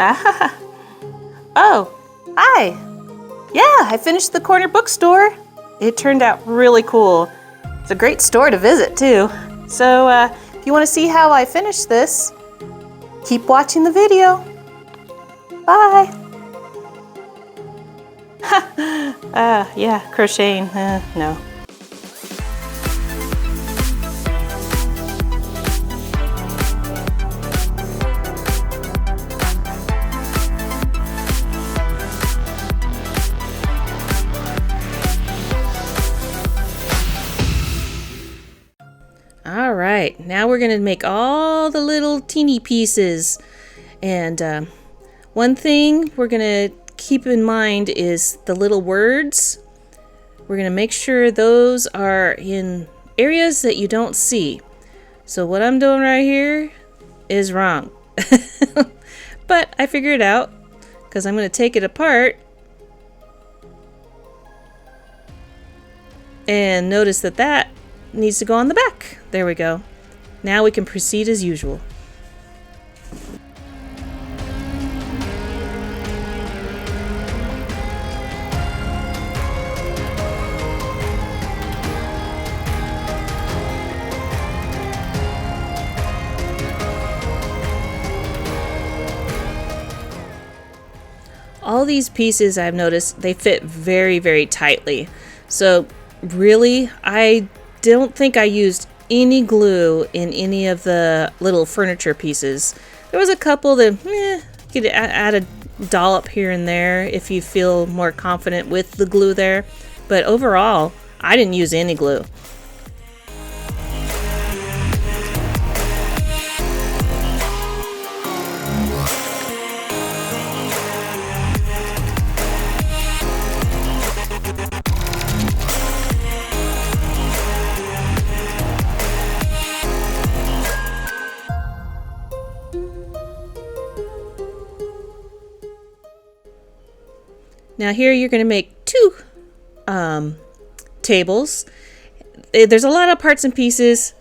Ah, oh, hi. Yeah, I finished the corner bookstore. It turned out really cool. It's a great store to visit too. So if you want to see how I finished this, keep watching the video. Bye. Yeah, crocheting, no. All right, now we're gonna make all the little teeny pieces. And one thing we're gonna keep in mind is the little words. We're gonna make sure those are in areas that you don't see. So what I'm doing right here is wrong. But I figured it out because I'm gonna take it apart and notice that that needs to go on the back. There we go. Now we can proceed as usual. All these pieces I've noticed, they fit very, very tightly. So really, I don't think I used any glue in any of the little furniture pieces. There was a couple that you could add a dollop here and there if you feel more confident with the glue there. But overall, I didn't use any glue. Now here you're going to make two tables. There's a lot of parts and pieces,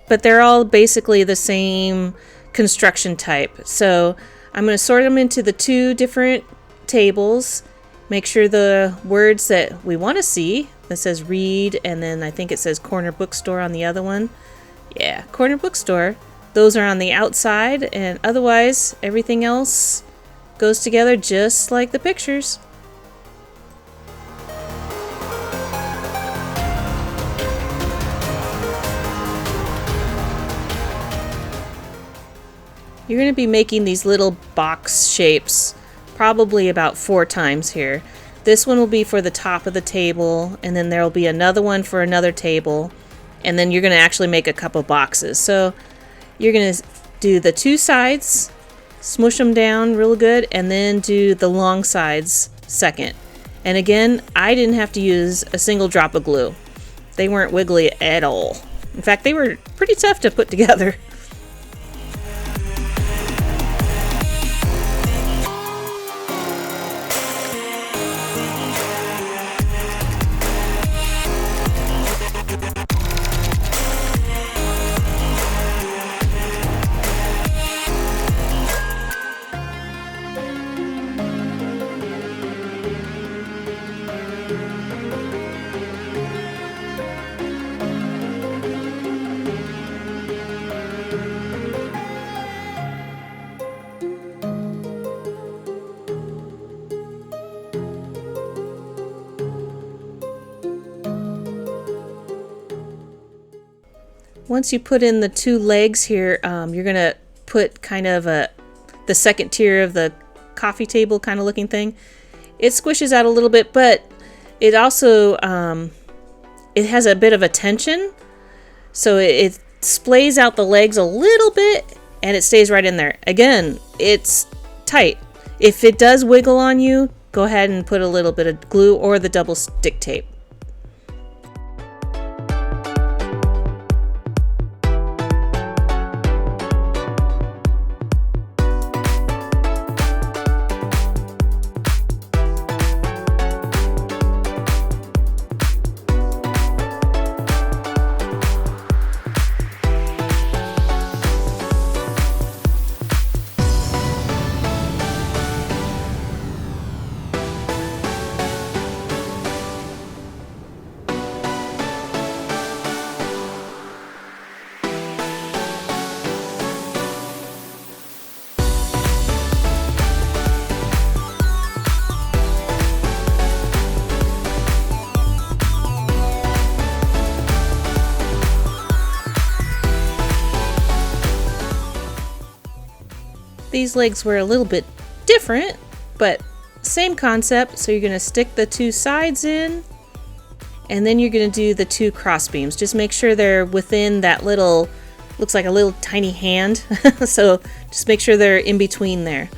but they're all basically the same construction type. So I'm going to sort them into the two different tables. Make sure the words that we want to see, that says read, and then I think it says corner bookstore on the other one. Yeah, corner bookstore. Those are on the outside, and otherwise everything else goes together just like the pictures. You're going to be making these little box shapes probably about 4 times here. This one will be for the top of the table, and then there will be another one for another table, and then you're going to actually make a couple boxes. So you're going to do the 2 sides, smush them down real good, and then do the long sides second. And again, I didn't have to use a single drop of glue. They weren't wiggly at all. In fact, they were pretty tough to put together. Once you put in the 2 legs here, you're going to put kind of the second tier of the coffee table kind of looking thing. It squishes out a little bit, but it also it has a bit of a tension, so it splays out the legs a little bit and it stays right in there. Again, it's tight. If it does wiggle on you, go ahead and put a little bit of glue or the double stick tape. these legs were a little bit different, but same concept. So you're going to stick the two sides in, and then you're going to do the two cross beams. Just make sure they're within that little, looks like a little tiny hand. So just make sure they're in between there.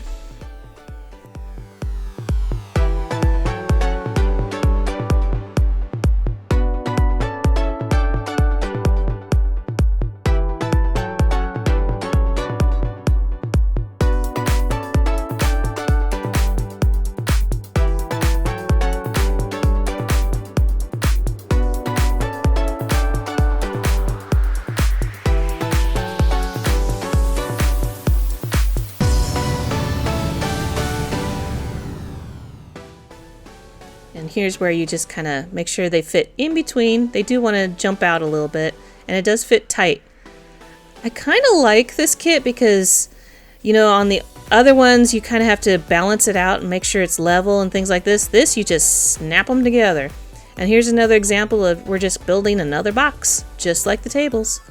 And here's where you just kind of make sure they fit in between. They do want to jump out a little bit, and it does fit tight. I kind of like this kit because, you know, on the other ones you kind of have to balance it out and make sure it's level and things like this. This, you just snap them together. And here's another example of we're just building another box, just like the tables.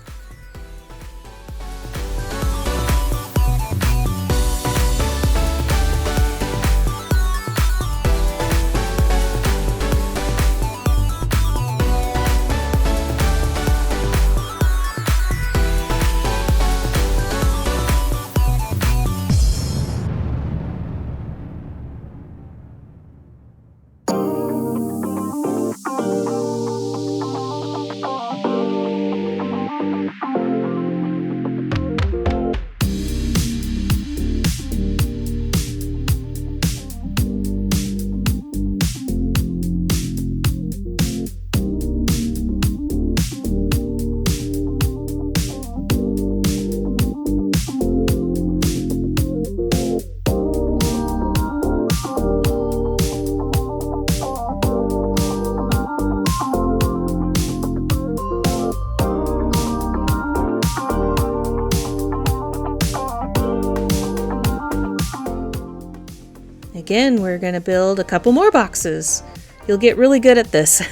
Again, we're going to build a couple more boxes. You'll get really good at this.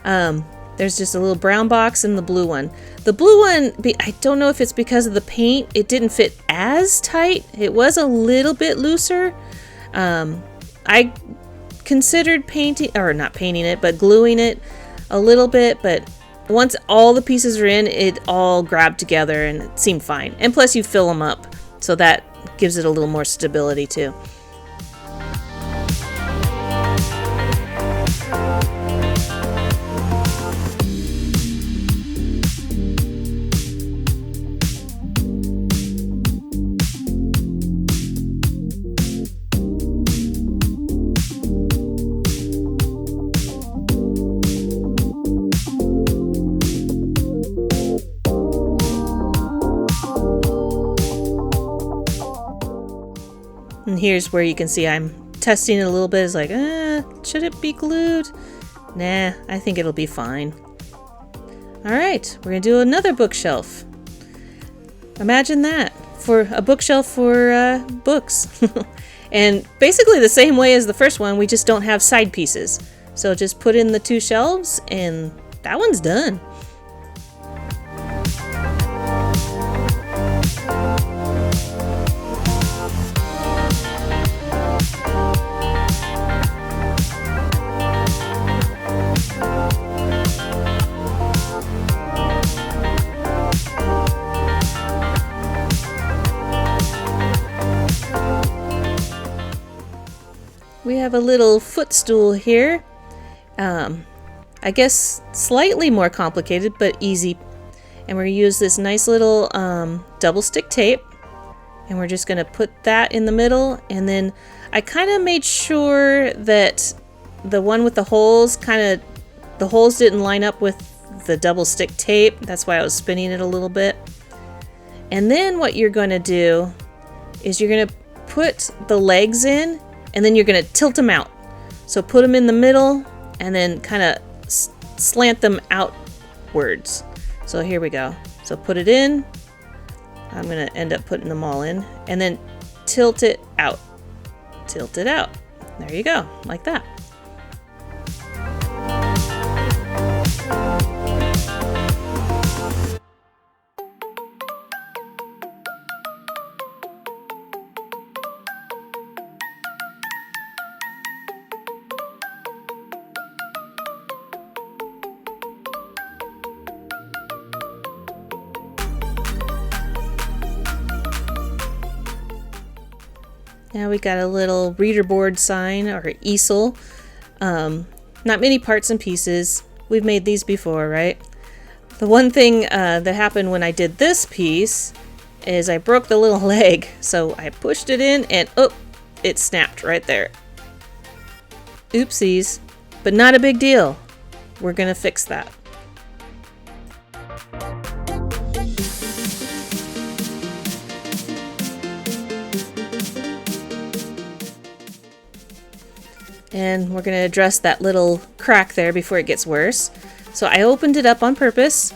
There's just a little brown box and the blue one. The blue one, I don't know if it's because of the paint, it didn't fit as tight. It was a little bit looser. I considered painting, or not painting it, but gluing it a little bit, but once all the pieces are in, it all grabbed together and it seemed fine. And plus you fill them up, so that gives it a little more stability too. And here's where you can see I'm testing it a little bit. It's like, should it be glued? Nah, I think it'll be fine. All right, we're gonna do another bookshelf. Imagine that, for a bookshelf for books. And basically the same way as the first one, we just don't have side pieces. So just put in the two shelves and that one's done. We have a little footstool here. I guess slightly more complicated, but easy. And we're gonna use this nice little double stick tape. And we're just gonna put that in the middle. And then I kind of made sure that the one with the holes, the holes didn't line up with the double stick tape. That's why I was spinning it a little bit. And then what you're gonna do is you're gonna put the legs in, and then you're gonna tilt them out. So put them in the middle and then kind of slant them outwards. So here we go. So put it in. I'm gonna end up putting them all in, and then tilt it out. Tilt it out. There you go, like that. Now we got a little reader board sign or easel. Not many parts and pieces. We've made these before, right? The one thing that happened when I did this piece is I broke the little leg. So I pushed it in and it snapped right there. Oopsies, but not a big deal. We're gonna fix that. And we're going to address that little crack there before it gets worse. So I opened it up on purpose.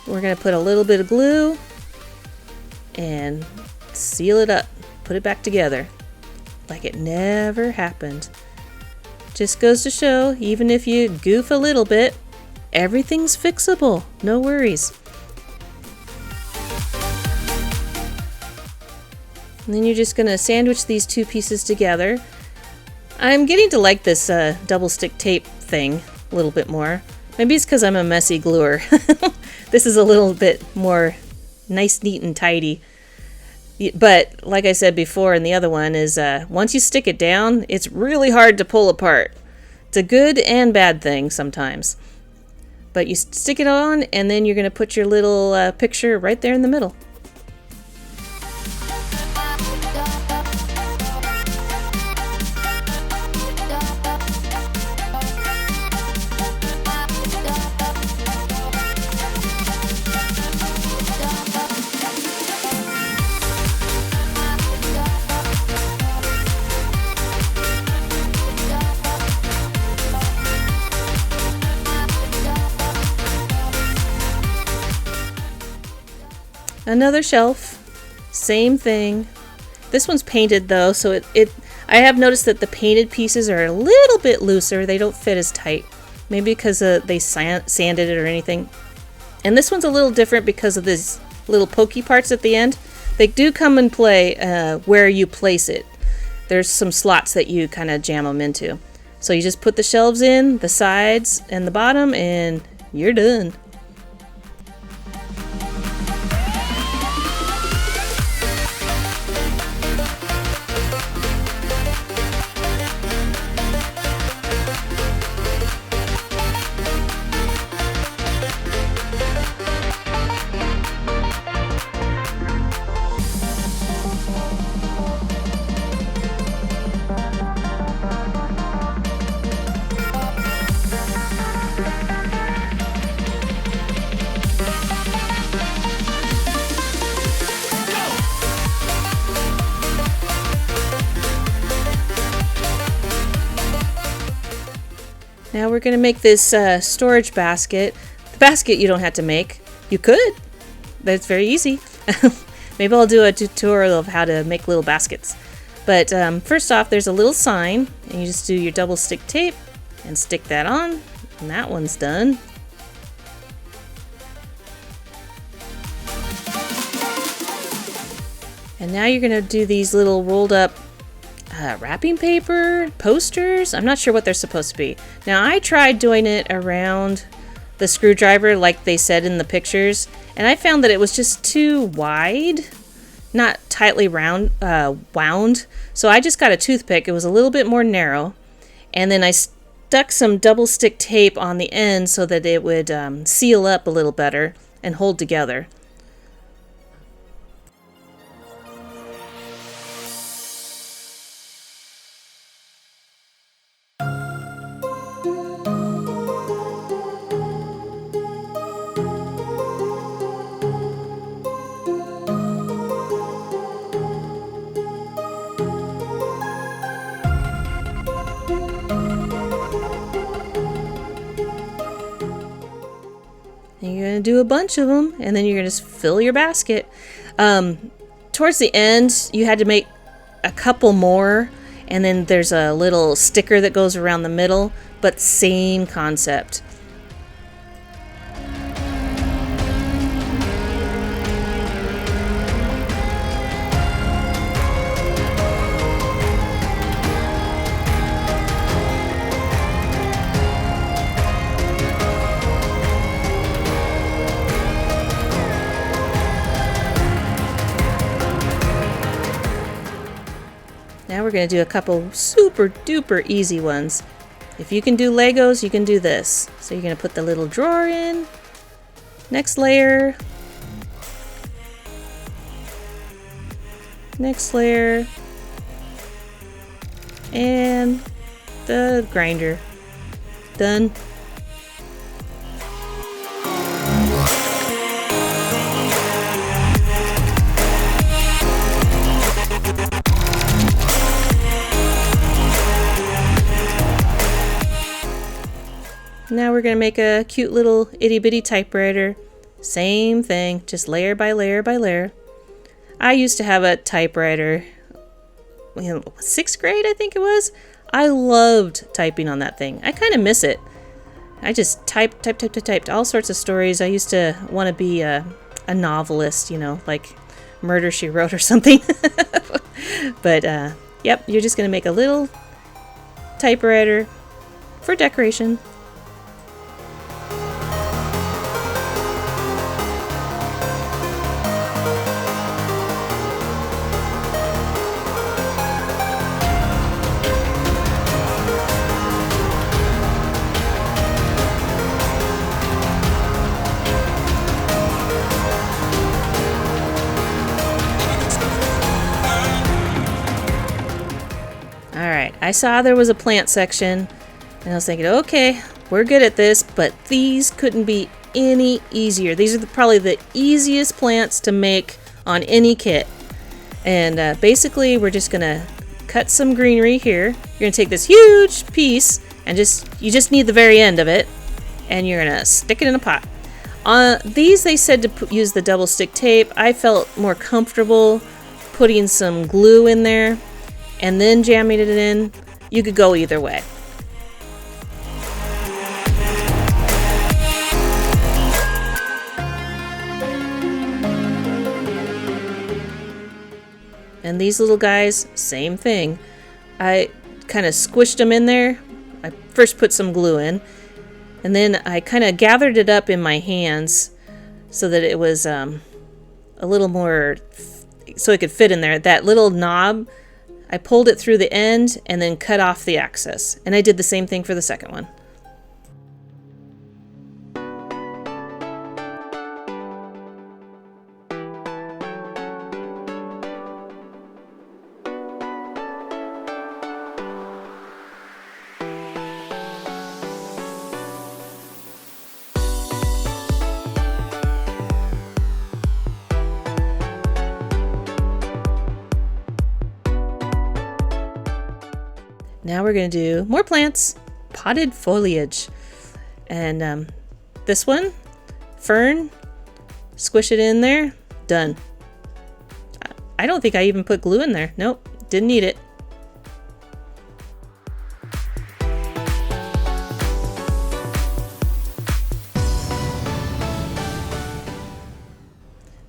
We're going to put a little bit of glue and seal it up. Put it back together like it never happened. Just goes to show, even if you goof a little bit, everything's fixable. No worries. And then you're just going to sandwich these two pieces together. I'm getting to like this double stick tape thing a little bit more. Maybe it's because I'm a messy gluer. This is a little bit more nice, neat, and tidy. But like I said before in the other one is once you stick it down, it's really hard to pull apart. It's a good and bad thing sometimes. But you stick it on and then you're going to put your little picture right there in the middle. Another shelf, same thing. This one's painted though, so I have noticed that the painted pieces are a little bit looser. They don't fit as tight. Maybe because they sanded it or anything. And this one's a little different because of these little pokey parts at the end. They do come in play where you place it. There's some slots that you kind of jam them into. So you just put the shelves in, the sides and the bottom, and you're done. Now we're going to make this storage basket. The basket you don't have to make. You could. That's very easy. Maybe I'll do a tutorial of how to make little baskets. But first off, there's a little sign, and you just do your double stick tape and stick that on, and that one's done. And now you're going to do these little rolled up wrapping paper, posters. I'm not sure what they're supposed to be. Now I tried doing it around the screwdriver like they said in the pictures, and I found that it was just too wide, not tightly wound. So I just got a toothpick. It was a little bit more narrow, and then I stuck some double stick tape on the end so that it would seal up a little better and hold together. And you're going to do a bunch of them, and then you're going to fill your basket. Towards the end, you had to make a couple more, and then there's a little sticker that goes around the middle, but same concept. Now going to do a couple super duper easy ones. If you can do Legos, you can do this. So you're going to put the little drawer in. Next layer. Next layer. And the grinder. Done. Now we're going to make a cute little itty bitty typewriter. Same thing, just layer by layer by layer. I used to have a typewriter, 6th grade I think it was. I loved typing on that thing. I kind of miss it. I just typed all sorts of stories. I used to want to be a novelist, like Murder, She Wrote or something. But yep, you're just going to make a little typewriter for decoration. Alright, I saw there was a plant section, and I was thinking, okay, we're good at this, but these couldn't be any easier. These are probably the easiest plants to make on any kit. And basically, we're just going to cut some greenery here. You're going to take this huge piece, and you just need the very end of it, and you're going to stick it in a pot. These, they said to use the double stick tape. I felt more comfortable putting some glue in there and then jamming it in. You could go either way. And these little guys, same thing. I kind of squished them in there. I first put some glue in, and then I kind of gathered it up in my hands so that it was a little more, so it could fit in there. That little knob, I pulled it through the end and then cut off the excess. And I did the same thing for the second one. Now we're going to do more plants, potted foliage. And this one, fern, squish it in there, done. I don't think I even put glue in there. Nope, didn't need it.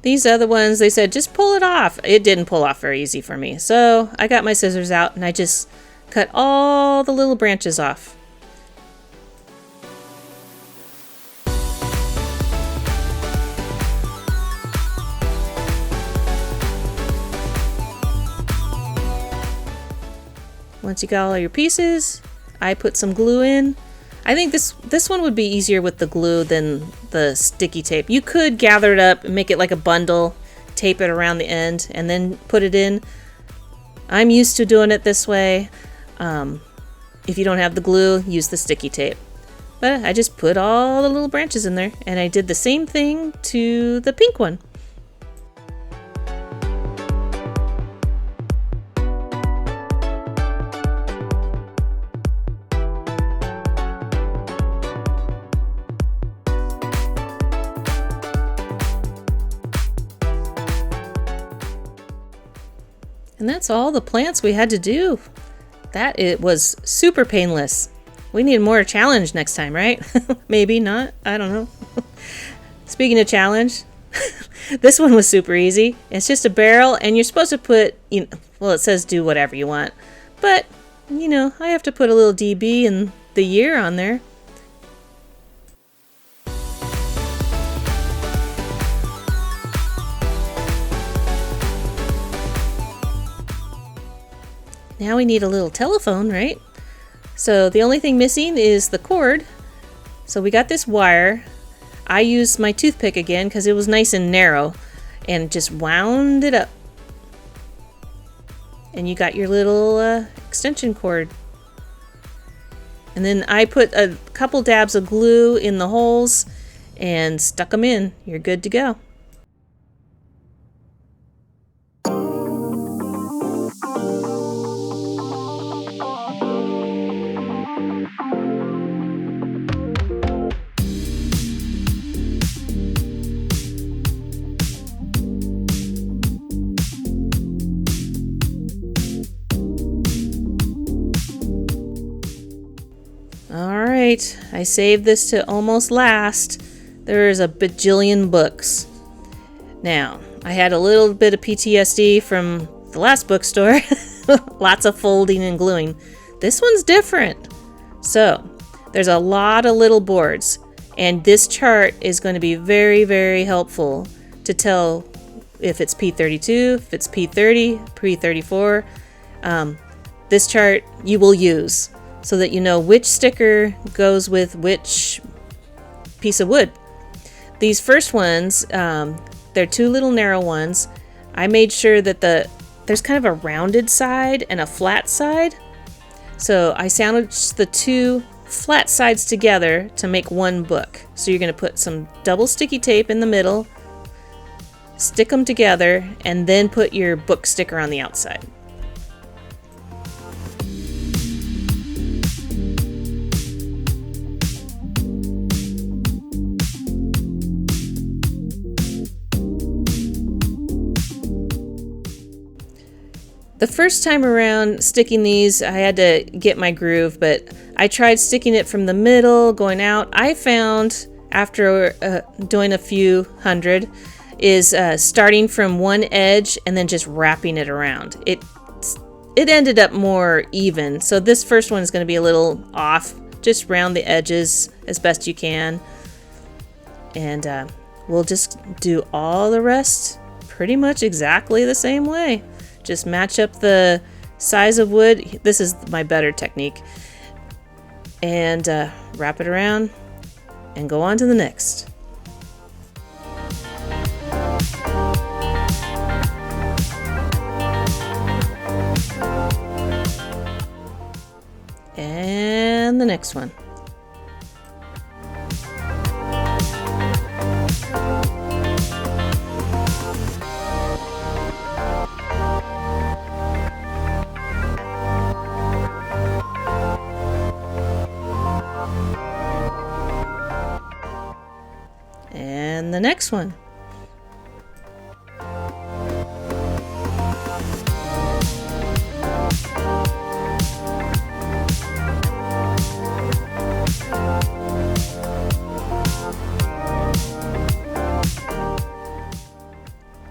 These other ones, they said, just pull it off. It didn't pull off very easy for me. So I got my scissors out and I just cut all the little branches off. Once you got all your pieces, I put some glue in. I think this one would be easier with the glue than the sticky tape. You could gather it up and make it like a bundle, tape it around the end, and then put it in. I'm used to doing it this way. If you don't have the glue, use the sticky tape. But I just put all the little branches in there, and I did the same thing to the pink one. And that's all the plants we had to do. It was super painless. We need more challenge next time, right? Maybe not. I don't know. Speaking of challenge, this one was super easy. It's just a barrel, and you're supposed to put, well, it says do whatever you want. But, I have to put a little DB and the year on there. now we need a little telephone, right? So the only thing missing is the cord. So we got this wire. I used my toothpick again because it was nice and narrow, and just wound it up. And you got your little extension cord. And then I put a couple dabs of glue in the holes and stuck them in. You're good to go. Alright, I saved this to almost last. There's a bajillion books. Now, I had a little bit of PTSD from the last bookstore. Lots of folding and gluing. This one's different. So, there's a lot of little boards, and this chart is going to be very, very helpful to tell if it's P32, if it's P30, P34. This chart you will use so that you know which sticker goes with which piece of wood. These first ones, they're two little narrow ones. I made sure that there's kind of a rounded side and a flat side. So I sandwiched the two flat sides together to make one book. So you're going to put some double sticky tape in the middle, stick them together, and then put your book sticker on the outside. The first time around sticking these, I had to get my groove, but I tried sticking it from the middle, going out. I found, after doing a few hundred, is starting from one edge and then just wrapping it around. It ended up more even, so this first one is going to be a little off. Just round the edges as best you can. And we'll just do all the rest pretty much exactly the same way. Just match up the size of wood. This is my better technique. And wrap it around and go on to the next. And the next one. And the next one.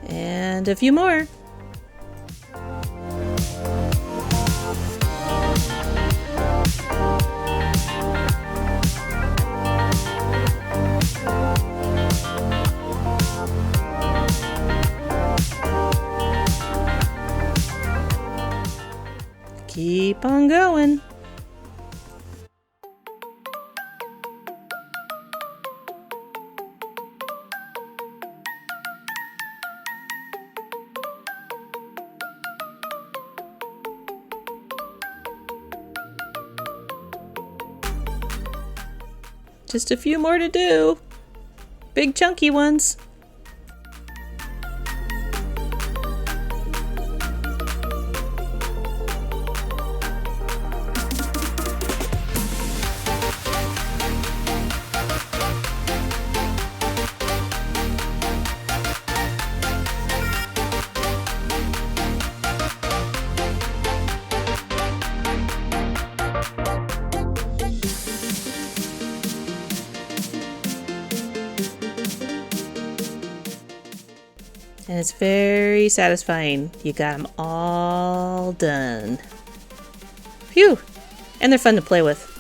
And a few more. Keep on going. Just a few more to do. Big chunky ones. And it's very satisfying. You got them all done. Phew! And they're fun to play with.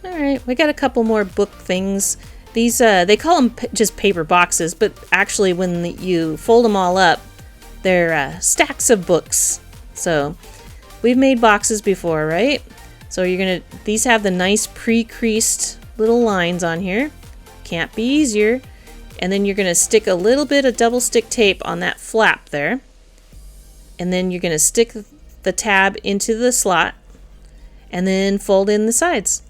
Alright, we got a couple more book things These, they call them just paper boxes, but actually when you fold them all up, they're stacks of books. So we've made boxes before, right? So these have the nice pre-creased little lines on here. Can't be easier. And then you're gonna stick a little bit of double stick tape on that flap there. And then you're gonna stick the tab into the slot and then fold in the sides.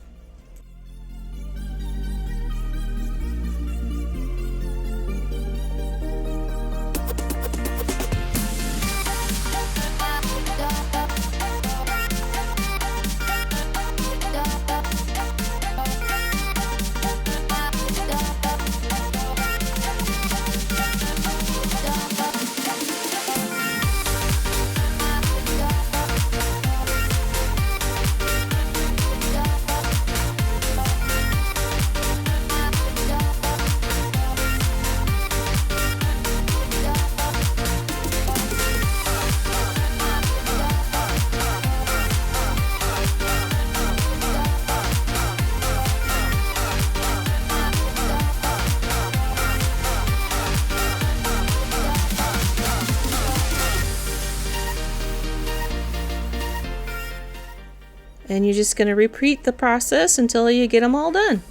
And you're just going to repeat the process until you get them all done.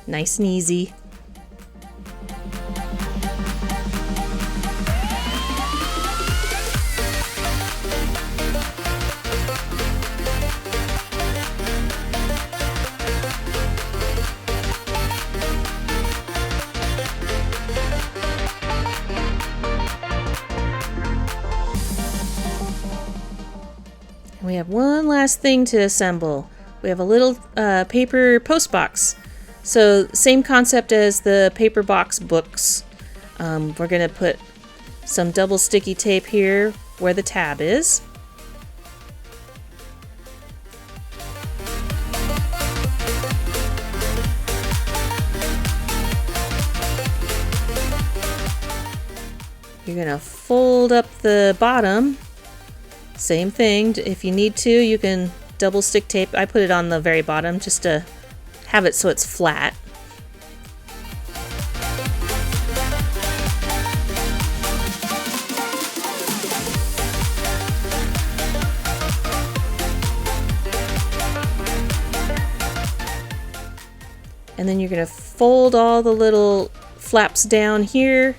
Nice and easy. We have one last thing to assemble. We have a little paper post box. So same concept as the paper box books. We're going to put some double sticky tape here where the tab is. You're going to fold up the bottom. Same thing. If you need to, you can double stick tape. I put it on the very bottom just to have it so it's flat. And then you're going to fold all the little flaps down here,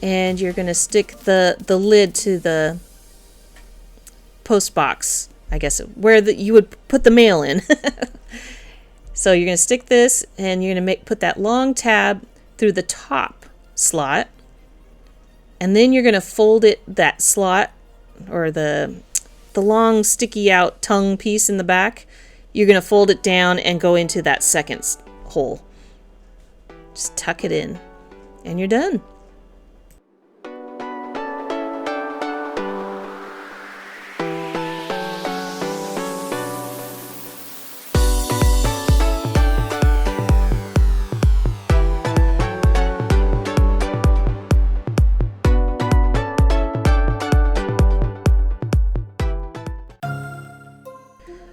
and you're going to stick the lid to the post box, I guess, where you would put the mail in. So you're going to stick this, and you're going to put that long tab through the top slot, and then you're going to fold that slot, or the long sticky out tongue piece in the back. You're going to fold it down and go into that second hole. Just tuck it in, and you're done.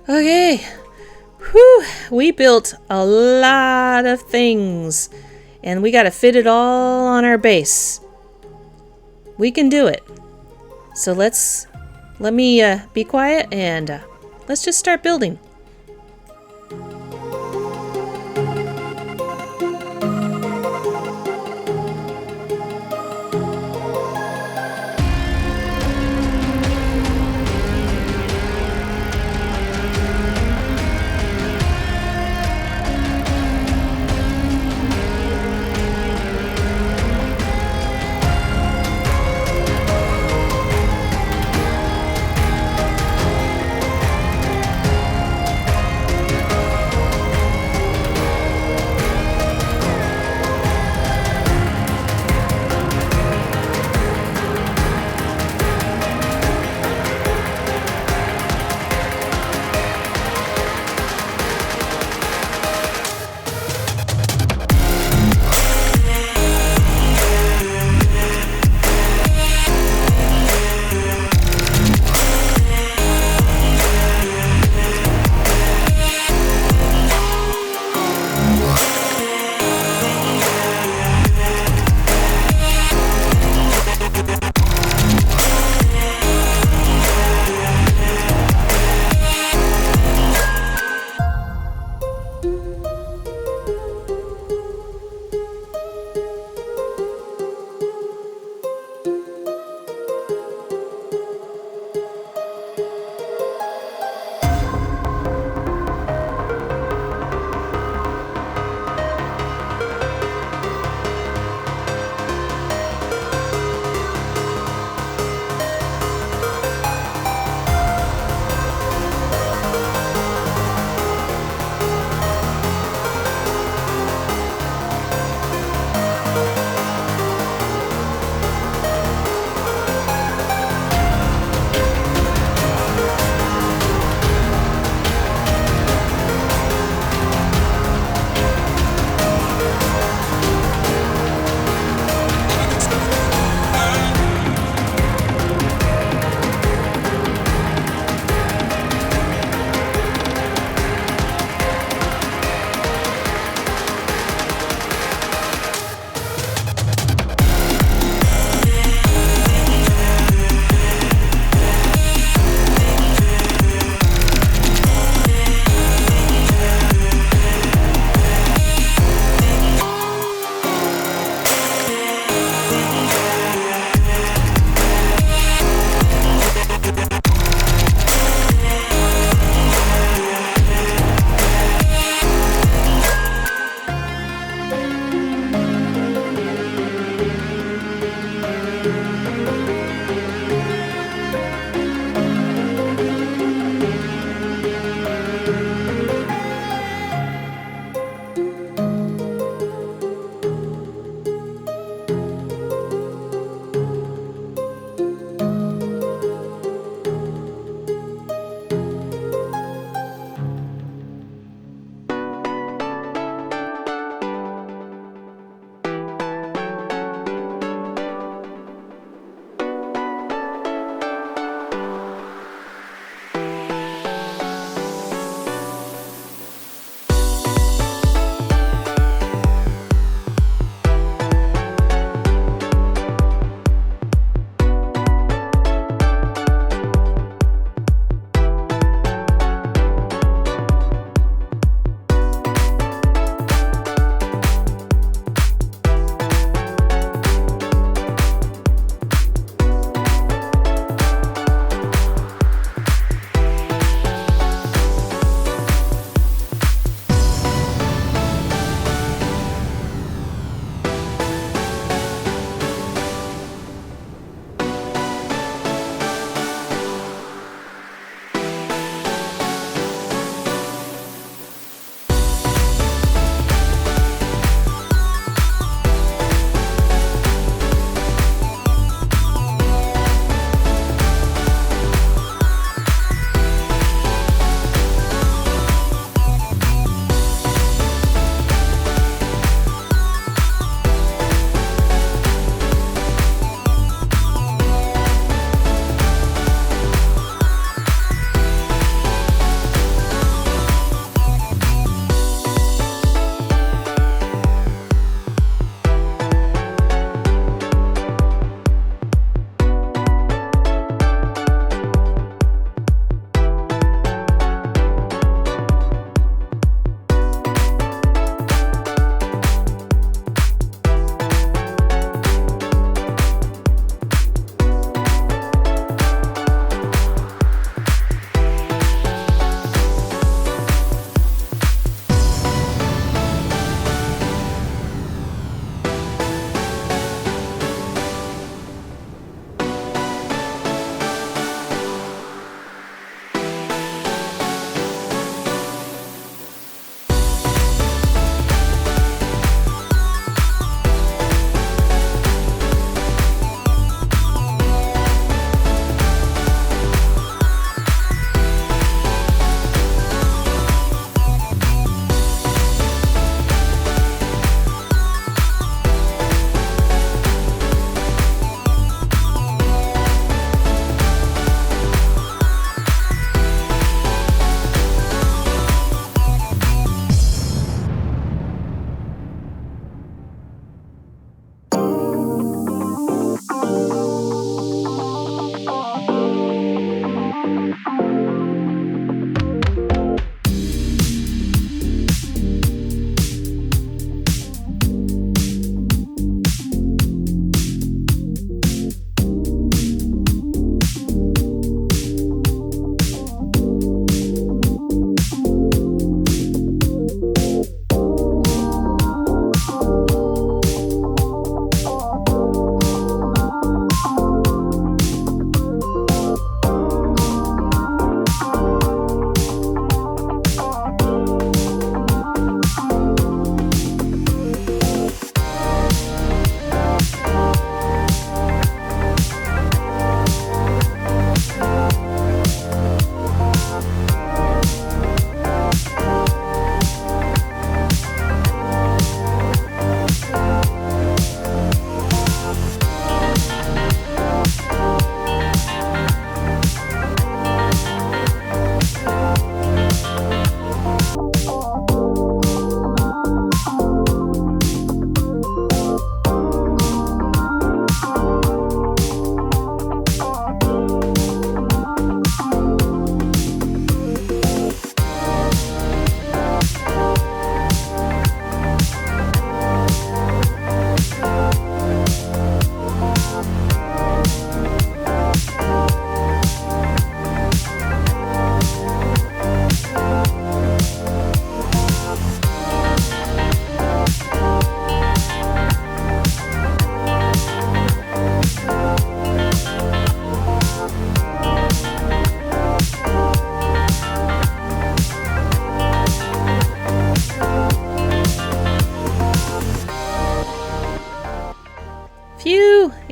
Okay, whew, we built a lot of things, and we got to fit it all on our base. We can do it. So let me be quiet, and let's just start building.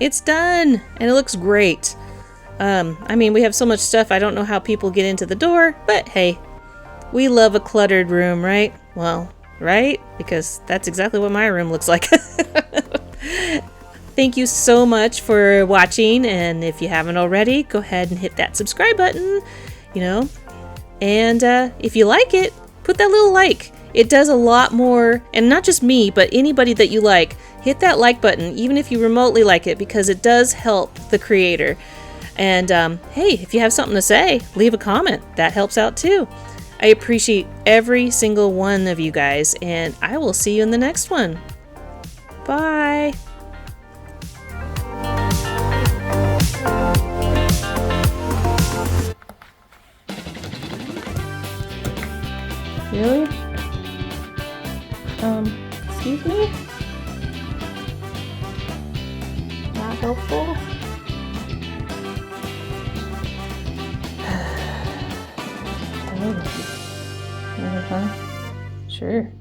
It's done, and it looks great. I mean, we have so much stuff, I don't know how people get into the door, but hey, we love a cluttered room, right? Well, right? Because that's exactly what my room looks like. Thank you so much for watching, and if you haven't already, go ahead and hit that subscribe button, and if you like it, put that little like. It does a lot more, and not just me, but anybody that you like, hit that like button, even if you remotely like it, because it does help the creator. And hey, if you have something to say, leave a comment. That helps out too. I appreciate every single one of you guys, and I will see you in the next one. Bye. Really? Excuse me? Not helpful? Oh. Huh? Sure.